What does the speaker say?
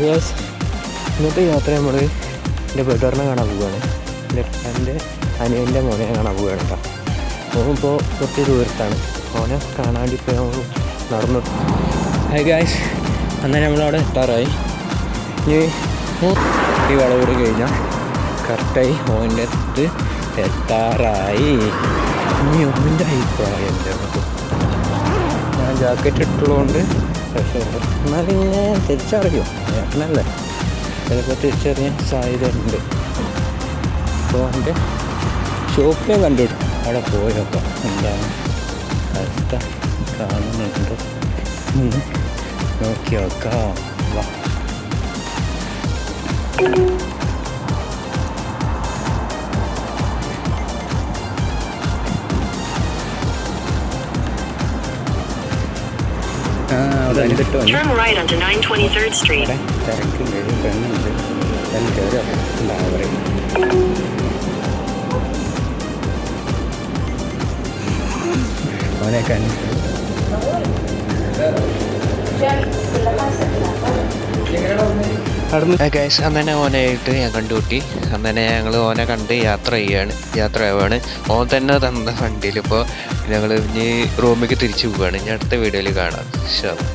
Guys ഇന്നത്തെ യാത്ര നമ്മൾ എൻ്റെ ബ്രദറിനെ കാണാൻ പോവുകയാണ്. എൻ്റെ അനിയൻ്റെ മോനെ കാണാൻ പോവുകയാണ് കേട്ടോ. മോനിപ്പോൾ കുറച്ച് ദൂരത്താണ്. മോനെ കാണാണ്ട് ഇപ്പോൾ നമ്മൾ നടന്നു. ഹായ് ഗൈസ്, അന്നേരം നമ്മളവിടെ എത്താറായി. ഇനി ഈ വളവൂട് കഴിഞ്ഞാൽ കറക്റ്റായി മോൻ്റെ അടുത്ത് എത്താറായി. ഇനി ഒന്നിൻ്റെ അഭിപ്രായം ഞാൻ ജാക്കറ്റ് ഇട്ടുള്ളതുകൊണ്ട് എന്നാലും ഞാൻ തിരിച്ചറിയോ ഏട്ടനല്ലേ, ചിലപ്പോൾ തിരിച്ചറിയാൻ സാധ്യതയുണ്ട്. അപ്പോൾ എൻ്റെ ഷോപ്പിനെ കണ്ടിടും, അവിടെ പോയൊക്കെ എന്താണ് അവസ്ഥ കാണുന്നുണ്ട് നോക്കി നോക്കാം. വാ. Turn right onto 923rd Street. തിരക്കുണ്ട്, പെണ്ണുണ്ട്, എല്ലാം കയറി ഉണ്ടാവരെ. അവനെ ഗൈസ് അന്നെ ഓനായിട്ട് ഞാൻ കണ്ടുകൂട്ടി. അന്നെ ഞങ്ങൾ ഓനെ കണ്ട് യാത്രയാവാണ്. ഓൻ തന്നെ തന്ന വണ്ടിയിൽ. ഇപ്പോൾ ഞങ്ങൾ ഇനി റൂമിലേക്ക് തിരിച്ചു പോവുകയാണ്. ഇനി അടുത്ത വീഡിയോയിൽ കാണാം. ശരി.